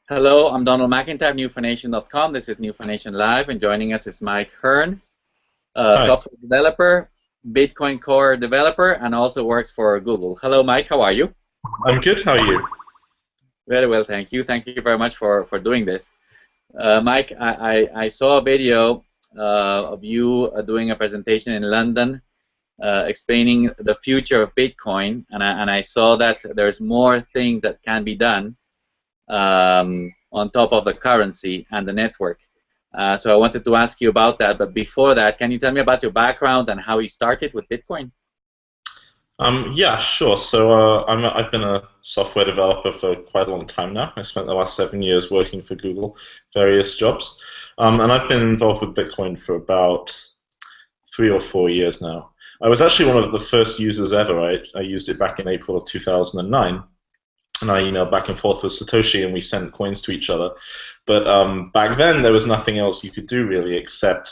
Hello, I'm Donald McIntyre, Newfination.com. This is Newfination Live, and joining us is Mike Hearn, Hi, software developer, Bitcoin Core developer, and also works for Google. Hello, Mike. How are you? I'm good. How are you? Very well, thank you. Thank you very much for doing this. Mike, I saw a video of you doing a presentation in London explaining the future of Bitcoin, and I saw that there's more things that can be done on top of the currency and the network. So I wanted to ask you about that, but before that, can you tell me about your background and how you started with Bitcoin? Yeah, sure. I've been a software developer for quite a long time now. I spent the last 7 years working for Google, various jobs, and I've been involved with Bitcoin for about 3 or 4 years now. I was actually one of the first users ever. I used it back in April of 2009, and I emailed back and forth with Satoshi, and we sent coins to each other. But back then, there was nothing else you could do really except,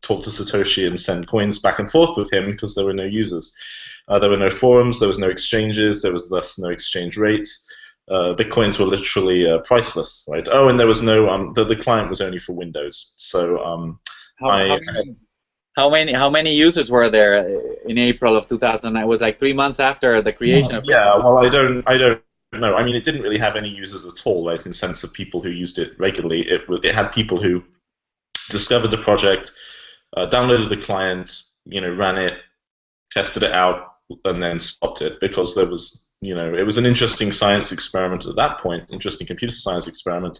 talk to Satoshi and send coins back and forth with him because there were no users. There were no forums, there was no exchanges, there was thus no exchange rate. Bitcoins were literally priceless, right? Oh, and there was no the client was only for Windows. How, I how many how many users were there in April of 2009? It was like 3 months after the creation of Yeah, Bitcoin. well, I don't know. I mean, it didn't really have any users at all, right? In the sense of people who used it regularly. It had people who discovered the project, downloaded the client, ran it, tested it out, and then stopped it because there was, it was an interesting science experiment at that point, interesting computer science experiment.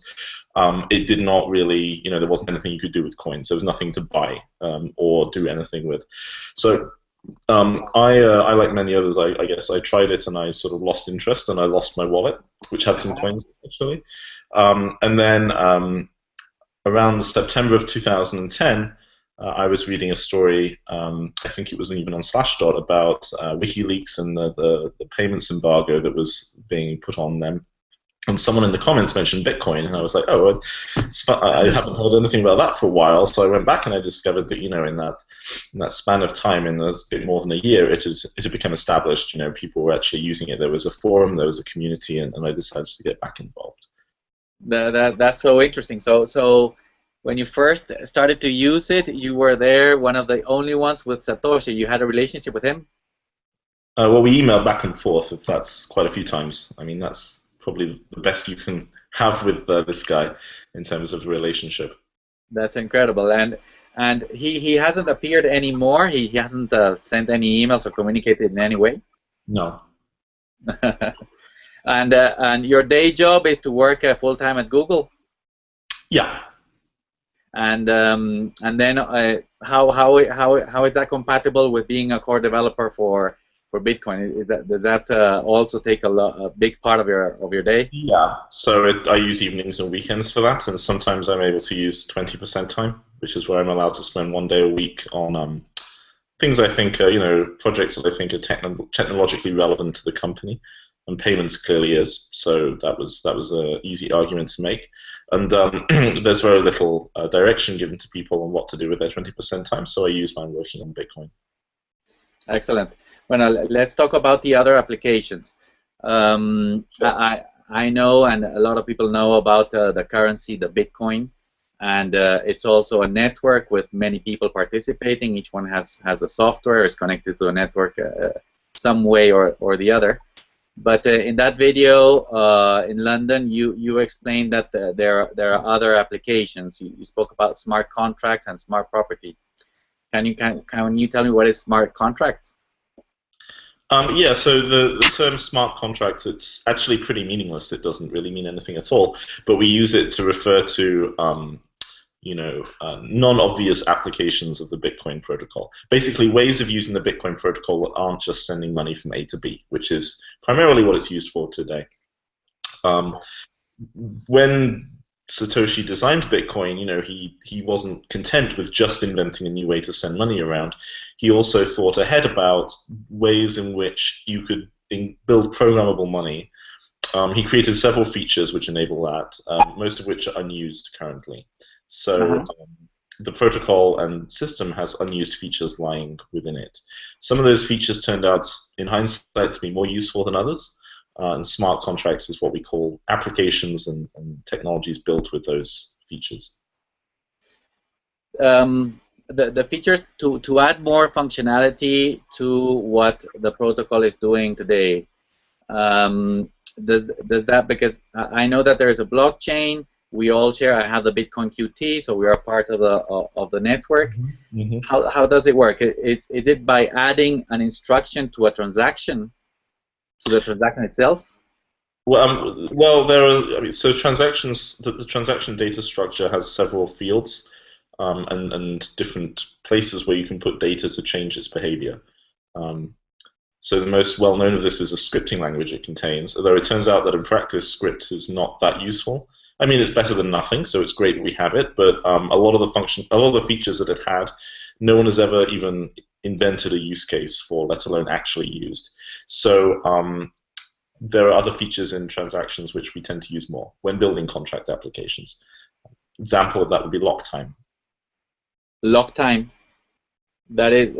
It did not really, there wasn't anything you could do with coins. There was nothing to buy or do anything with. So like many others, I guess I tried it and I sort of lost interest and I lost my wallet, which had some coins actually. And then around September of 2010, I was reading a story. I think it was even on Slashdot about WikiLeaks and the payments embargo that was being put on them. And someone in the comments mentioned Bitcoin, and I was like, "Oh, I haven't heard anything about that for a while." So I went back and I discovered that, in that span of time, in a bit more than a year, it had become established. People were actually using it. There was a forum, there was a community, and I decided to get back involved. That's so interesting. So when you first started to use it, you were there, one of the only ones with Satoshi. You had a relationship with him? Well, we emailed back and forth. If that's quite a few times. I mean, that's probably the best you can have with this guy in terms of the relationship. That's incredible. And he hasn't appeared anymore. He hasn't sent any emails or communicated in any way. No. And your day job is to work full time at Google. Yeah. And then how is that compatible with being a core developer for Bitcoin? Does that also take a big part of your day? Yeah. I use evenings and weekends for that, and sometimes I'm able to use 20% time, which is where I'm allowed to spend one day a week on things I think are, projects that I think are technologically relevant to the company, and payments clearly is. So that was an easy argument to make, and there's very little direction given to people on what to do with their 20% time. So I use mine working on Bitcoin. Excellent. Well, let's talk about the other applications. Sure. I know, and a lot of people know about the currency, the Bitcoin, and it's also a network with many people participating. Each one has a software, is connected to a network some way or the other. But in that video in London, you explained that there are other applications. You spoke about smart contracts and smart property. Can you tell me what is smart contracts? Yeah, so the term smart contract, it's actually pretty meaningless. It doesn't really mean anything at all, but we use it to refer to non-obvious applications of the Bitcoin protocol. Basically, ways of using the Bitcoin protocol that aren't just sending money from A to B, which is primarily what it's used for today. Um, when Satoshi designed Bitcoin, he wasn't content with just inventing a new way to send money around. He also thought ahead about ways in which you could build programmable money. He created several features which enable that, most of which are unused currently. So the protocol and system has unused features lying within it. Some of those features turned out, in hindsight, to be more useful than others. and smart contracts is what we call applications and technologies built with those features. The features to add more functionality to what the protocol is doing today. Does that, because I know that there is a blockchain, we all share. I have the Bitcoin QT, so we are part of the network. Mm-hmm. How does it work? Is it by adding an instruction to a transaction, to the transaction itself? Well, there are. I mean, so transactions. The transaction data structure has several fields, and different places where you can put data to change its behavior. So the most well-known of this is a scripting language it contains, although it turns out that in practice script is not that useful. I mean, it's better than nothing, so it's great we have it, but a lot of the features that it had, no one has ever even invented a use case for, let alone actually used. So there are other features in transactions which we tend to use more when building contract applications. Example of that would be lock time. Lock time. That is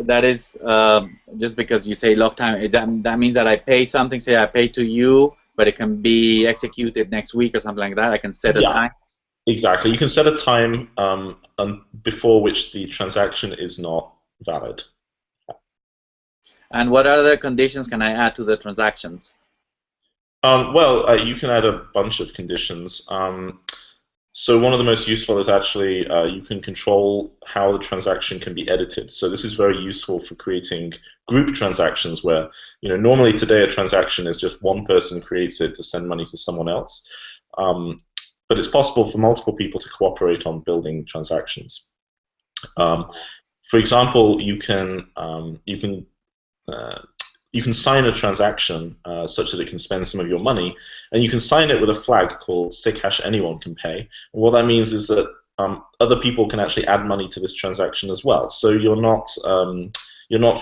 just because you say lock time, that means that I pay something, say I pay to you, but it can be executed next week or something like that. I can set a time. Exactly. You can set a time before which the transaction is not valid. And what other conditions can I add to the transactions? Well, you can add a bunch of conditions. So one of the most useful is actually you can control how the transaction can be edited. So this is very useful for creating group transactions where, normally today a transaction is just one person creates it to send money to someone else. But it's possible for multiple people to cooperate on building transactions. For example, you can sign a transaction such that it can spend some of your money, and you can sign it with a flag called #, anyone can pay. And what that means is that other people can actually add money to this transaction as well. So you're not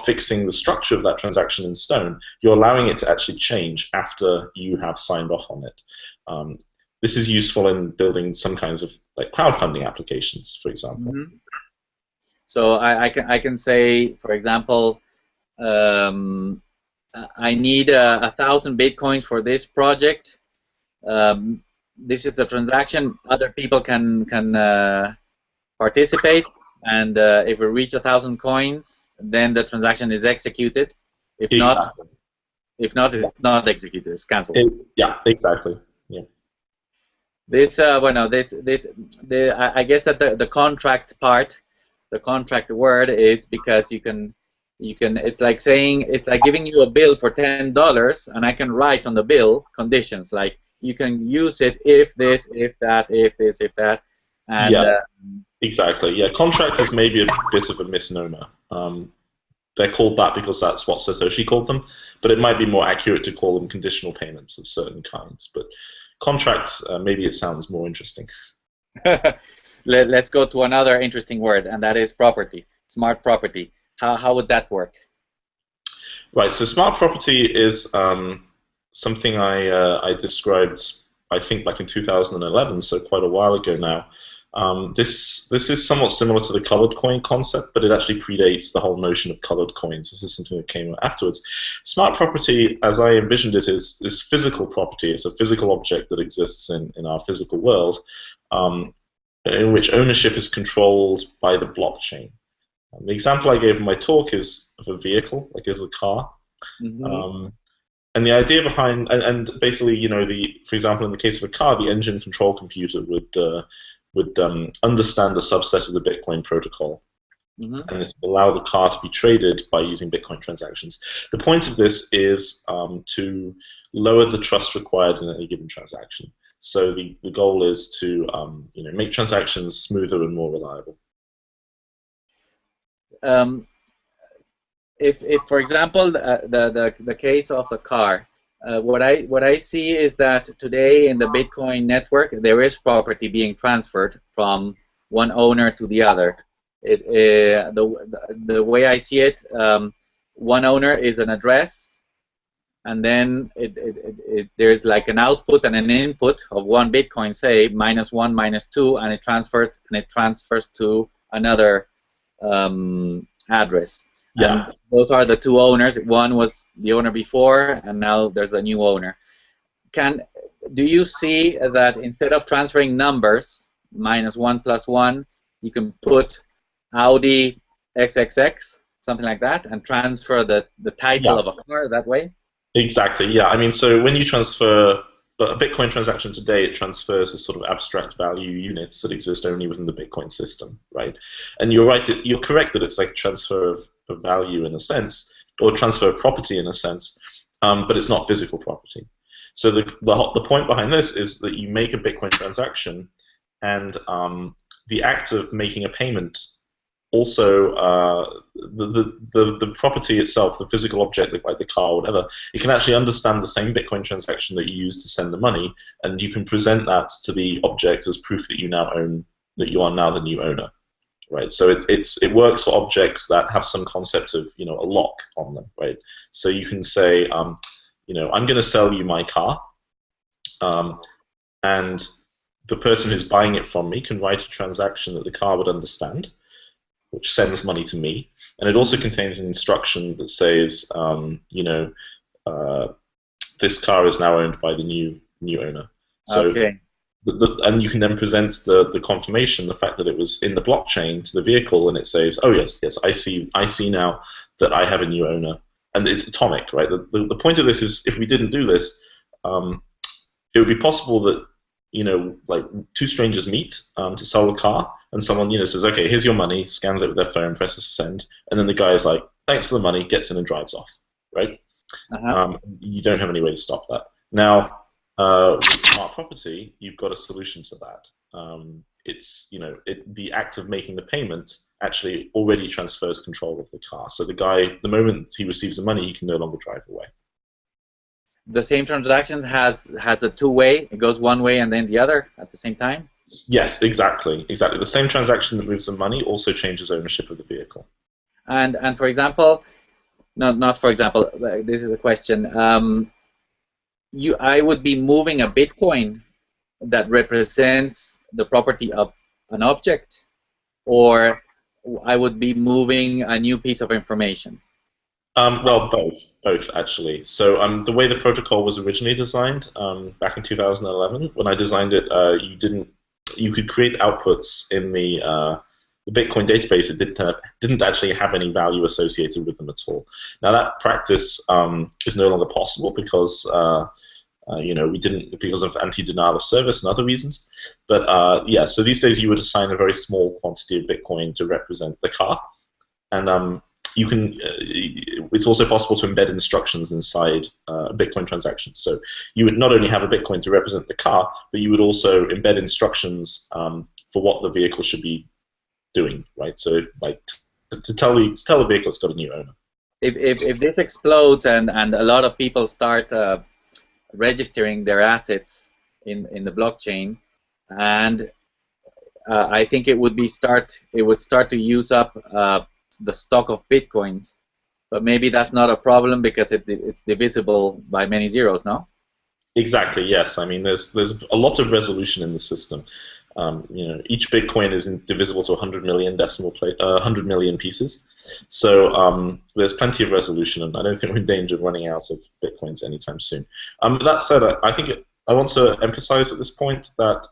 fixing the structure of that transaction in stone. You're allowing it to actually change after you have signed off on it. This is useful in building some kinds of like crowdfunding applications, for example. Mm-hmm. So I can say, for example, I need 1,000 Bitcoins for this project. This is the transaction. Other people can participate, and if we reach 1,000 coins, then the transaction is executed. If Exactly. not, it's not executed. It's cancelled. Yeah, exactly. Yeah. This I guess that the contract part, the contract word is because you can. It's like giving you a bill for $10, and I can write on the bill conditions like you can use it if this, if that, if this, if that. And, yeah, exactly. Yeah, contract is maybe a bit of a misnomer. They're called that because that's what Satoshi called them, but it might be more accurate to call them conditional payments of certain kinds. But contracts, maybe it sounds more interesting. Let's go to another interesting word, and that is property, smart property. How would that work? Right, so smart property is something I described, I think, back in 2011, so quite a while ago now. This is somewhat similar to the colored coin concept, but it actually predates the whole notion of colored coins. This is something that came afterwards. Smart property, as I envisioned it, is physical property. It's a physical object that exists in our physical world, in which ownership is controlled by the blockchain. The example I gave in my talk is of a vehicle, like as a car. Mm-hmm. And the idea behind, and basically, for example, in the case of a car, the engine control computer would understand a subset of the Bitcoin protocol. Mm-hmm. And this would allow the car to be traded by using Bitcoin transactions. The point of this is to lower the trust required in any given transaction. So the goal is to make transactions smoother and more reliable. If for example the case of the car, what I see is that today in the Bitcoin network there is property being transferred from one owner to the other. The way I see it, one owner is an address, and then there's like an output and an input of one Bitcoin, say -1, -2, and it transfers to another address. Yeah. And those are the two owners. One was the owner before, and now there's a new owner. do you see that instead of transferring numbers, -1 + 1, you can put Audi XXX, something like that, and transfer the title Yeah, of a car that way? exactly. Yeah, I mean, so when you transfer a Bitcoin transaction today, it transfers as sort of abstract value units that exist only within the Bitcoin system, right? And you're right, you're correct that it's like a transfer of value in a sense, or transfer of property in a sense, but it's not physical property. So the point behind this is that you make a Bitcoin transaction, and the act of making a payment also the property itself, the physical object like the car or whatever, it can actually understand the same Bitcoin transaction that you used to send the money, and you can present that to the object as proof that you now own, that you are now the new owner, right? So it works for objects that have some concept of a lock on them, right? So you can say I'm going to sell you my car, and the person who's buying it from me can write a transaction that the car would understand, which sends money to me, and it also contains an instruction that says, this car is now owned by the new owner. So, Okay. and you can then present the confirmation, the fact that it was in the blockchain to the vehicle, and it says, oh yes, I see now that I have a new owner, and it's atomic, right? The point of this is, if we didn't do this, it would be possible that like two strangers meet to sell a car, and someone says, okay, here's your money, scans it with their phone, presses send, and then the guy is like, thanks for the money, gets in and drives off, right? You don't have any way to stop that. Now, with smart property, you've got a solution to that. It's the act of making the payment actually already transfers control of the car. So the guy, the moment he receives the money, he can no longer drive away. The same transaction has a two-way. It goes one way and then the other at the same time? Yes, exactly. The same transaction that moves the money also changes ownership of the vehicle. And for example, not for example, this is a question. I would be moving a Bitcoin that represents the property of an object, or I would be moving a new piece of information? Well, both actually. So the way the protocol was originally designed back in 2011, when I designed it, you could create outputs in the Bitcoin database. It didn't actually have any value associated with them at all. Now that practice is no longer possible because we didn't, because of anti-denial of service and other reasons. But yeah, so these days you would assign a very small quantity of Bitcoin to represent the car, and you can. It's also possible to embed instructions inside a Bitcoin transaction. So you would not only have a Bitcoin to represent the car, but you would also embed instructions for what the vehicle should be doing, right? So like to tell the vehicle it's got a new owner. If this explodes and a lot of people start registering their assets in the blockchain, and I think it would start to use up the stock of Bitcoins, but maybe that's not a problem because it's divisible by many zeros, no? Exactly. Yes. I mean, there's a lot of resolution in the system. Each Bitcoin is divisible to 100 million 100 million pieces. So there's plenty of resolution, and I don't think we're in danger of running out of Bitcoins anytime soon. That said, I want to emphasize at this point that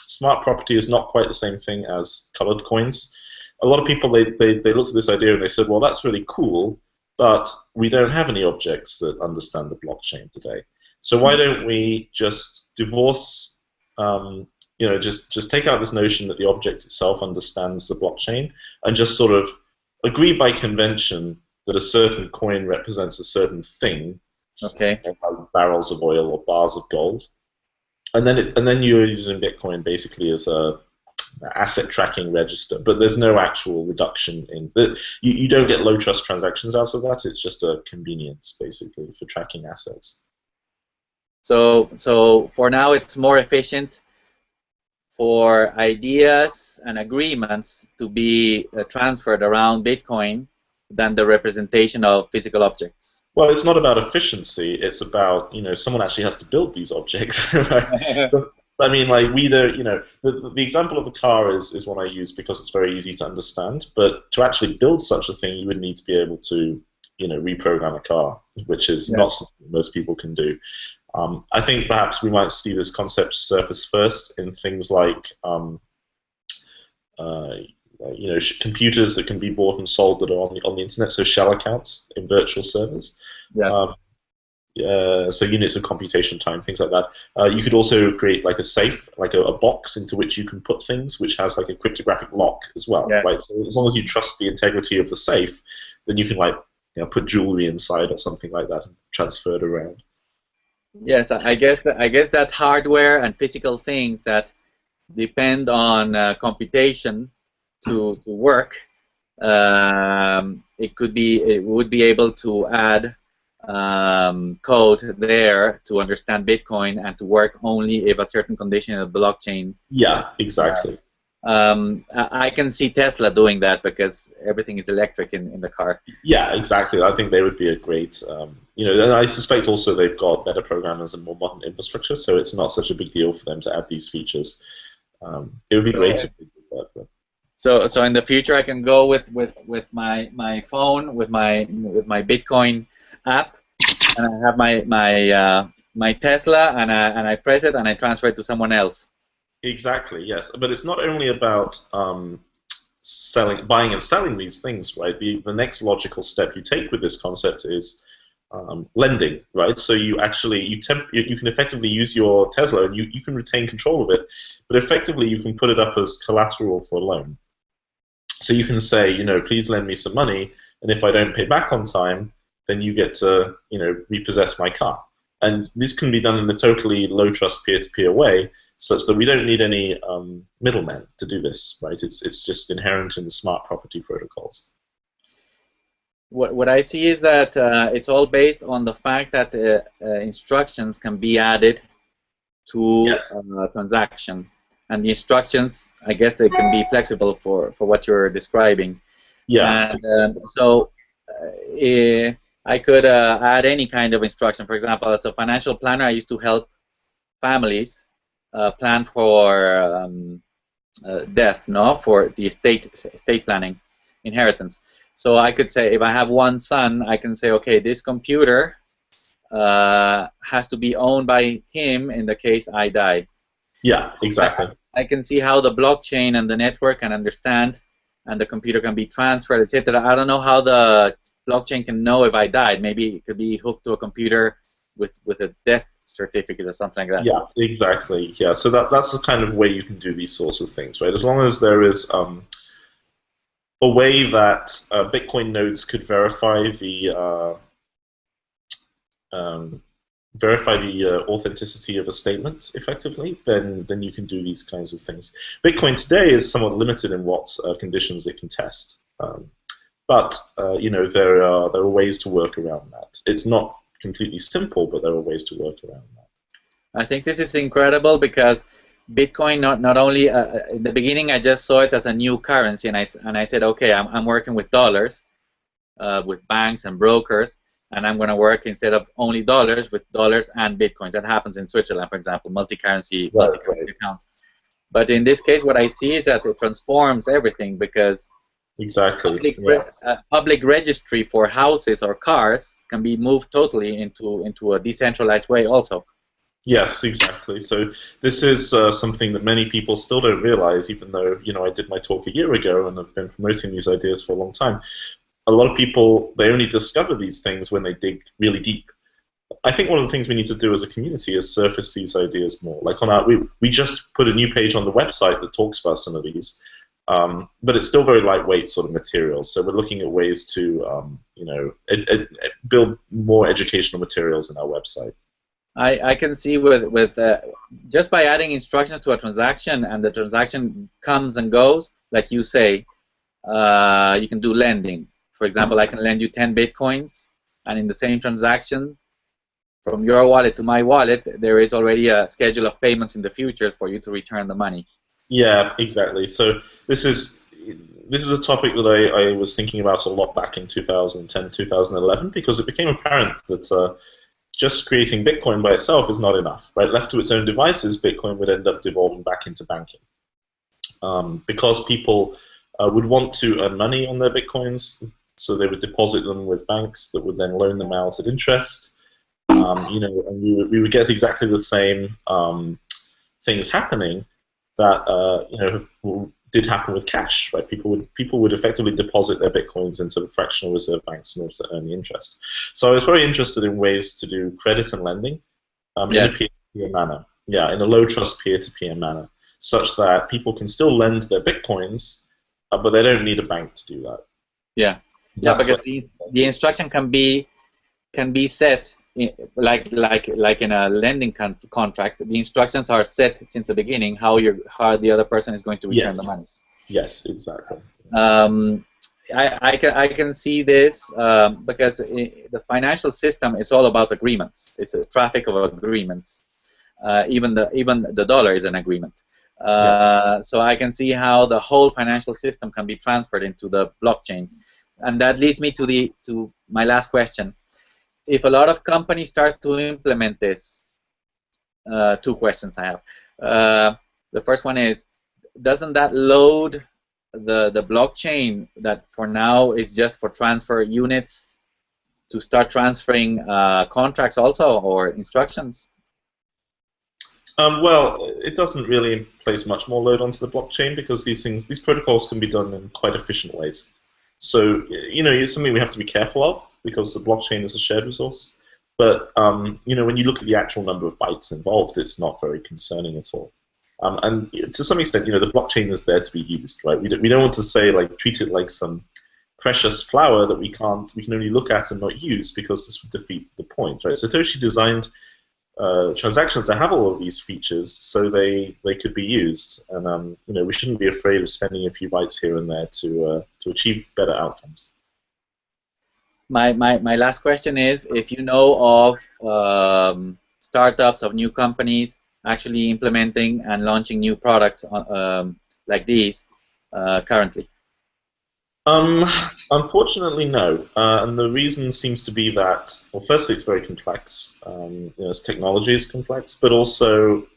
smart property is not quite the same thing as colored coins. A lot of people, they looked at this idea and they said, well, that's really cool, but we don't have any objects that understand the blockchain today. So why don't we just divorce, just take out this notion that the object itself understands the blockchain, and just sort of agree by convention that a certain coin represents a certain thing, okay, like barrels of oil or bars of gold, and then you're using Bitcoin basically as a asset tracking register, but there's no actual reduction in you don't get low trust transactions out of that. It's just a convenience basically for tracking assets. So for now it's more efficient for ideas and agreements to be transferred around Bitcoin than the representation of physical objects. Well, it's not about efficiency. It's about someone actually has to build these objects. Right? I mean, like the example of a car is one I use because it's very easy to understand. But to actually build such a thing, you would need to be able to reprogram a car, which is not something most people can do. I think perhaps we might see this concept surface first in things like uh, computers that can be bought and sold that are on the internet, so shell accounts in virtual servers. Yes. So units of computation time, things like that. You could also create like a safe, like a box into which you can put things, which has like a cryptographic lock as well, Yes. right? So as long as you trust the integrity of the safe, then you can like put jewelry inside or something like that and transfer it around. Yes, I guess that hardware and physical things that depend on computation to work. It would be able to add code there to understand Bitcoin and to work only if a certain condition in the blockchain. Yeah, exactly. I can see Tesla doing that because everything is electric in the car. Yeah, exactly. I think they would be a great, and I suspect also they've got better programmers and more modern infrastructure, so it's not such a big deal for them to add these features. It would be great if they did that. But. So in the future, I can go with my phone with my Bitcoin app, and I have my Tesla, and I press it and I transfer it to someone else. Exactly, yes. But it's not only about buying and selling these things, right? The next logical step you take with this concept is lending, right? So you actually you can effectively use your Tesla and you can retain control of it, but effectively you can put it up as collateral for a loan. So you can say, please lend me some money, and if I don't pay back on time, then you get to, repossess my car. And this can be done in a totally low-trust peer-to-peer way, such that we don't need any middlemen to do this, right? It's just inherent in the smart property protocols. What I see is that it's all based on the fact that instructions can be added to Yes. a transaction. And the instructions, I guess they can be flexible for what you're describing. Yeah. And so I could add any kind of instruction. For example, as a financial planner, I used to help families plan for death, for the estate planning, inheritance. So I could say, if I have one son, I can say, okay, this computer has to be owned by him in the case I die. Yeah, exactly. I can see how the blockchain and the network can understand, and the computer can be transferred, etc. I don't know how the blockchain can know if I died. Maybe it could be hooked to a computer with a death certificate or something like that. Yeah, exactly. Yeah, so that's the kind of way you can do these sorts of things, right? As long as there is a way that Bitcoin nodes could verify the authenticity of a statement effectively, then you can do these kinds of things. Bitcoin today is somewhat limited in what conditions it can test, but there are ways to work around that. It's not completely simple, but there are ways to work around that. I think this is incredible because Bitcoin not only in the beginning I just saw it as a new currency, and I said, okay, I'm working with dollars, with banks and brokers. And I'm going to work instead of only dollars with dollars and bitcoins. That happens in Switzerland, for example, multi-currency accounts. But in this case, what I see is that it transforms everything because exactly public registry for houses or cars can be moved totally into a decentralized way also. Yes, exactly. So this is something that many people still don't realize, even though I did my talk a year ago and I've been promoting these ideas for a long time. A lot of people, they only discover these things when they dig really deep. I think one of the things we need to do as a community is surface these ideas more. Like we just put a new page on the website that talks about some of these, but it's still very lightweight sort of material. So we're looking at ways to, build more educational materials in our website. I can see with just by adding instructions to a transaction, and the transaction comes and goes, like you say, you can do lending. For example, I can lend you 10 bitcoins, and in the same transaction, from your wallet to my wallet, there is already a schedule of payments in the future for you to return the money. Yeah, exactly. So this is a topic that I was thinking about a lot back in 2010, 2011, because it became apparent that just creating Bitcoin by itself is not enough. Right? Left to its own devices, Bitcoin would end up devolving back into banking. Because people would want to earn money on their Bitcoins, so they would deposit them with banks that would then loan them out at interest. and we would get exactly the same things happening that did happen with cash, right? People would effectively deposit their bitcoins into the fractional reserve banks in order to earn the interest. So I was very interested in ways to do credit and lending in a Yes. peer-to-peer manner, in a low-trust peer-to-peer manner, such that people can still lend their bitcoins, but they don't need a bank to do that. Yeah. Yeah, because the instruction can be set like in a lending contract. The instructions are set since the beginning how the other person is going to return the money. Yes, exactly. I can see this because the financial system is all about agreements. It's a traffic of agreements. Even the dollar is an agreement. So I can see how the whole financial system can be transferred into the blockchain, and that leads me to my last question. If a lot of companies start to implement this, two questions I have. The first one is, doesn't that load the blockchain that for now is just for transfer units to start transferring contracts also, or instructions? Well, it doesn't really place much more load onto the blockchain because these protocols can be done in quite efficient ways. So, it's something we have to be careful of because the blockchain is a shared resource. But, when you look at the actual number of bytes involved, it's not very concerning at all. And to some extent, the blockchain is there to be used, right? We don't want to say, treat it like some precious flower that we can only look at and not use because this would defeat the point, right? Satoshi designed transactions to have all of these features so they could be used, and we shouldn't be afraid of spending a few bytes here and there to achieve better outcomes. My last question is, if you know of startups, of new companies actually implementing and launching new products like these currently. Unfortunately, no. And the reason seems to be that, well, firstly, it's very complex. Its technology is complex, but also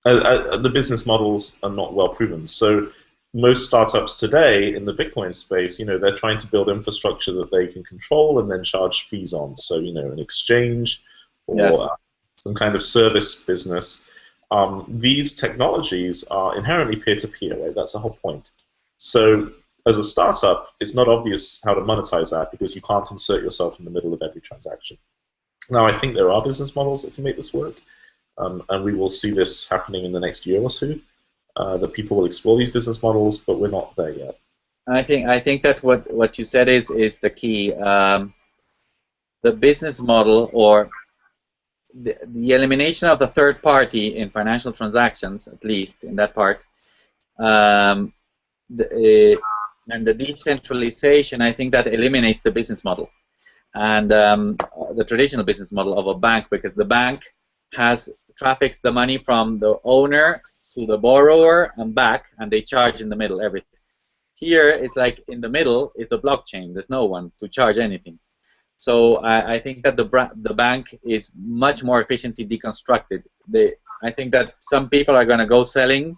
the business models are not well proven. So most startups today in the Bitcoin space, they're trying to build infrastructure that they can control and then charge fees on. So, an exchange or some kind of service business. These technologies are inherently peer-to-peer, right? That's the whole point. So as a startup, it's not obvious how to monetize that because you can't insert yourself in the middle of every transaction. Now, I think there are business models that can make this work, and we will see this happening in the next year or two, that people will explore these business models, but we're not there yet. I think that what you said is the key. The business model, or the elimination of the third party in financial transactions, at least in that part, and the decentralization, I think that eliminates the business model and the traditional business model of a bank, because the bank traffics the money from the owner to the borrower and back, and they charge in the middle everything. Here, it's like in the middle is the blockchain. There's no one to charge anything. So I think that the bank is much more efficiently deconstructed. I think that some people are going to go selling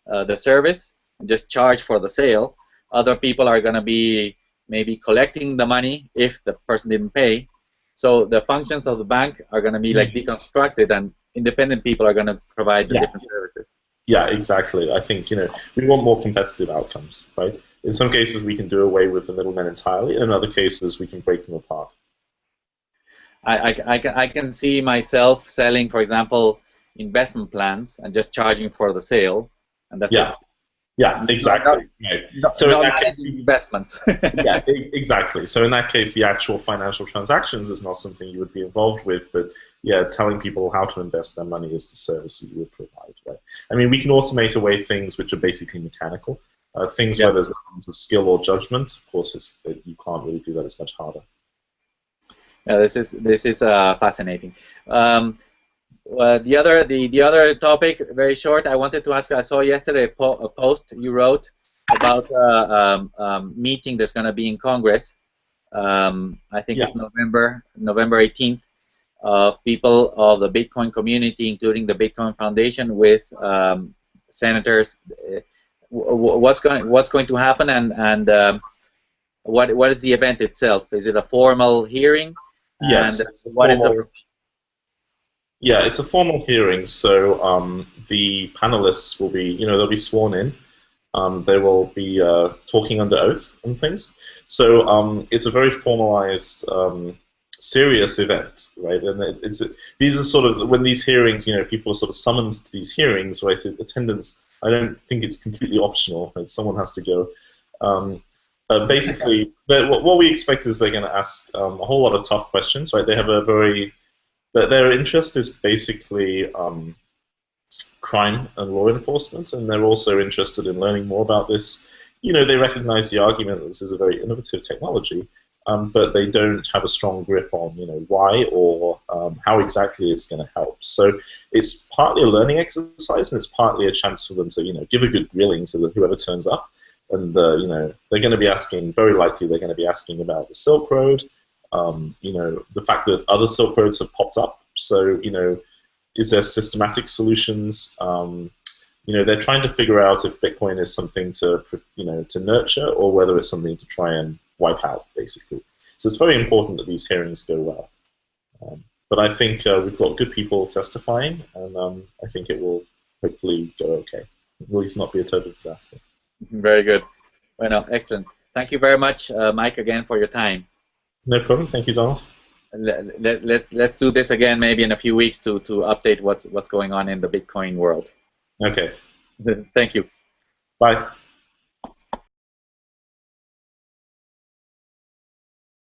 the service and just charge for the sale. Other people are going to be maybe collecting the money if the person didn't pay. So the functions of the bank are going to be like deconstructed, and independent people are going to provide the different services. Yeah, exactly. I think we want more competitive outcomes, right? In some cases, we can do away with the middlemen entirely. In other cases, we can break them apart. I can see myself selling, for example, investment plans and just charging for the sale, and that's it. Yeah, exactly. So investments. Yeah, exactly. So in that case, the actual financial transactions is not something you would be involved with, but telling people how to invest their money is the service that you would provide. Right? I mean, we can automate away things which are basically mechanical. Things where there's elements of skill or judgment, of course, you can't really do that. It's much harder. Yeah, this is fascinating. The other topic, very short. I wanted to ask you. I saw yesterday a post you wrote about a meeting that's going to be in Congress. I think it's November 18th. People of the Bitcoin community, including the Bitcoin Foundation, with senators. What's going to happen, and what is the event itself? Is it a formal hearing? Yes, And it's a what is formal. the Yeah, it's a formal hearing, so the panelists will be, they'll be sworn in. They will be talking under oath and things. So it's a very formalized, serious event, right? And these are sort of, when these hearings, people are sort of summoned to these hearings, right? Attendance, I don't think it's completely optional. Right? Someone has to go. Basically, what we expect is they're going to ask a whole lot of tough questions, right? They have a very their interest is basically crime and law enforcement, and they're also interested in learning more about this. They recognize the argument that this is a very innovative technology, but they don't have a strong grip on, why or how exactly it's going to help. So it's partly a learning exercise, and it's partly a chance for them to, give a good grilling to whoever turns up. And, they're going to be asking, very likely they're going to be asking about the Silk Road, the fact that other Silk Roads have popped up. So, is there systematic solutions? They're trying to figure out if Bitcoin is something to nurture or whether it's something to try and wipe out, basically. So it's very important that these hearings go well. But I think we've got good people testifying, and I think it will hopefully go okay. At least not be a total disaster. Very good. Well, excellent. Thank you very much, Mike, again for your time. No problem. Thank you, Donald. Let's do this again maybe in a few weeks to update what's going on in the Bitcoin world. Okay. Thank you. Bye.